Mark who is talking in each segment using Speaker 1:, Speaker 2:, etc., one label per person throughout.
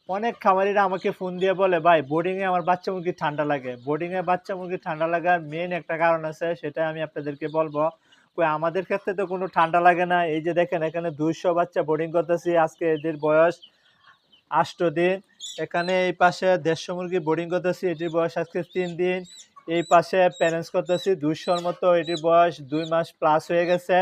Speaker 1: অনেক খামারিরা আমাকে ফোন দিয়ে বলে, ভাই বোর্ডিং এ আমার বাচ্চা মুরগি ঠান্ডা লাগে। বোর্ডিং এ বাচ্চা মুরগি ঠান্ডা লাগার মেইন একটা কারণ আছে, সেটা আমি আপনাদেরকে বলবো। কই আমাদের ক্ষেত্রে তো কোনো ঠান্ডা লাগে না। এই যে দেখেন এখানে ২০০ বাচ্চা বোর্ডিং করতেছি। আজকে এদের বয়স ৮ দিন। এখানে এই পাশে ১৫০ মুরগি বোর্ডিং করতেছি, এটির বয়স আজকে ৩ দিন। এই পাশে প্যারেন্টস করতেছি ২০০ মতো, এটির বয়স ২ মাস প্লাস হয়ে গেছে।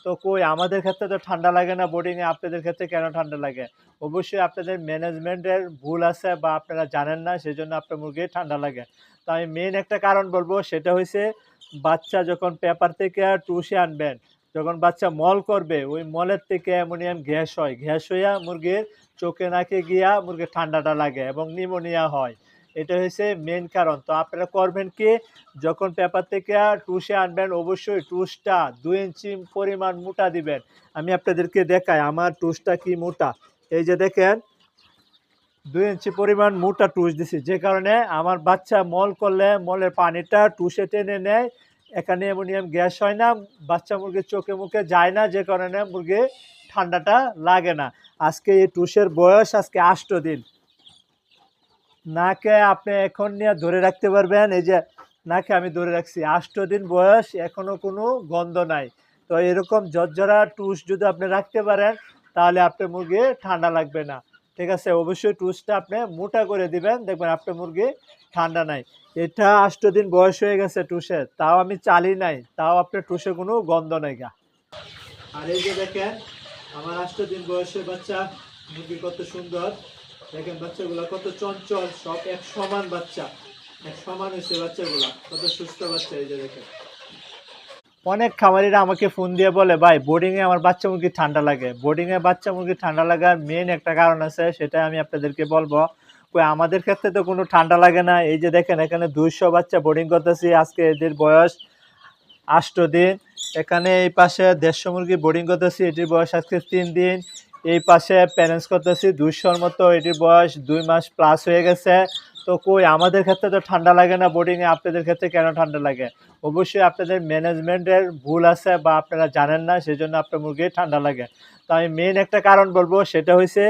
Speaker 1: তো কই আমাদের ক্ষেত্রে তো ঠান্ডা লাগে না বোর্ডিংয়ে, আপনাদের ক্ষেত্রে কেন ঠান্ডা লাগে? অবশ্যই আপনাদের ম্যানেজমেন্টের ভুল আছে বা আপনারা জানেন না, সেজন্য আপনার মুরগির ঠান্ডা লাগে। তো আমি মেইন একটা কারণ বলবো, সেটা হইছে বাচ্চা যখন পেপার থেকে টুসে আনবেন, যখন বাচ্চা মল করবে, ওই মলের থেকে অ্যামোনিয়াম গ্যাস হয়। গ্যাস হইয়া মুরগির চোখে নাকে গিয়া মুরগির ঠান্ডাটা লাগে এবং নিউমোনিয়া হয়। এটা হচ্ছে মেইন কারণ। তো আপনারা করবেন কি, যখন পেপার থেকে টুসে আনবেন অবশ্যই টুসটা ২ ইঞ্চি পরিমাণ মোটা দিবেন। আমি আপনাদেরকে দেখাই আমার টুসটা কি মোটা। এই যে দেখেন ২ ইঞ্চি পরিমাণ মোটা টুস দিছি, যে কারণে আমার বাচ্চা মল করলে মলের পানিটা টুসে টেনে নেয়। এখানে অ্যামোনিয়াম গ্যাস হয় না, বাচ্চা মুরগির চোখে মুখে যায় না, যে কারণে মুরগি ঠান্ডাটা লাগে না। আজকে এই টুসের বয়স আজকে ৮ দিন। নাকে আপনি এখন নিয়ে ধরে রাখতে পারবেন, এই যে নাকে আমি ধরে রাখছি ৮ দিন বয়স, এখনো কোনো গন্ধ নাই। তো এরকম ঝরঝরা টুস যদি আপনি রাখতে পারেন, তাহলে আপনার মুরগি ঠান্ডা লাগবে না। ঠিক আছে, অবশ্যই টুসটা আপনি মোটা করে দিবেন, দেখবেন আপনার মুরগি ঠান্ডা নাই। এটা ৮ দিন বয়স হয়ে গেছে টুসের, তাও আমি চালি নাই, তাও আপনার টুসে কোনো গন্ধ নাই গা। আর এই যে দেখেন আমার ৮ দিন বয়সের বাচ্চা মুরগি কত সুন্দর। দেখেন বাচ্চাগুলো কত চঞ্চল, সব এক সমান বাচ্চা, এক সমান হয়েছে বাচ্চাগুলা, কত সুস্থ বাচ্চা। এই যে দেখেন অনেক খামারিরা আমাকে ফোন দিয়ে বলে, ভাই বোর্ডিং এ আমার বাচ্চা মুরগি ঠান্ডা লাগে। বোর্ডিং এ বাচ্চা মুরগি ঠান্ডা লাগার মেইন একটা কারণ আছে, সেটা আমি আপনাদেরকে বলবো। কই আমাদের ক্ষেত্রে তো কোনো ঠান্ডা লাগে না। এই যে দেখেন এখানে ২০০ বাচ্চা বোর্ডিং করতেছি, আজকে এদের বয়স ৮ দিন। এখানে এই পাশে ১৫০ মুরগি বোর্ডিং করতেছি, এটির বয়স আজকে ৩ দিন। এই পাশে প্যারেন্টস করতেছি ২০০ মতো, এটির বয়স ২ মাস প্লাস হয়ে গেছে। তো কই আমাদের ক্ষেত্রে তো ঠান্ডা লাগে না বোর্ডিংয়ে, আপনাদের ক্ষেত্রে কেন ঠান্ডা লাগে? অবশ্যই আপনাদের ম্যানেজমেন্টের ভুল আছে বা আপনারা জানেন না, সেজন্য আপনার মুরগির ঠান্ডা লাগে। তো আমি মেইন একটা কারণ বলবো, সেটা হচ্ছে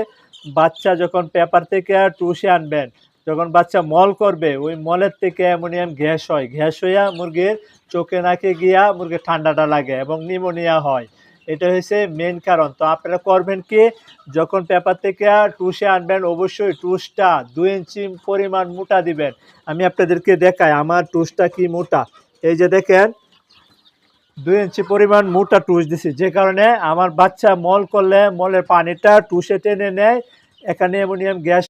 Speaker 1: বাচ্চা যখন পেপার থেকে টুসে আনবেন, যখন বাচ্চা মল করবে, ওই মলের থেকে অ্যামোনিয়াম গ্যাস হয়। গ্যাস হইয়া মুরগির চোখে নাকে গিয়া মুরগির ঠান্ডাটা লাগে এবং নিউমোনিয়া হয়। এটা হচ্ছে মেইন কারণ। তো আপনারা করবেন কি, যখন পেপার থেকে টুসে আনবেন অবশ্যই টুসটা ২ ইঞ্চি পরিমাণ মোটা দিবেন। আমি আপনাদেরকে দেখাই আমার টুসটা কি মোটা। এই যে দেখেন ২ ইঞ্চি পরিমাণ মোটা টুস দিছি, যে কারণে আমার বাচ্চা মল করলে মলের পানিটা টুসে টেনে নেয়। এখানে অ্যামোনিয়াম গ্যাস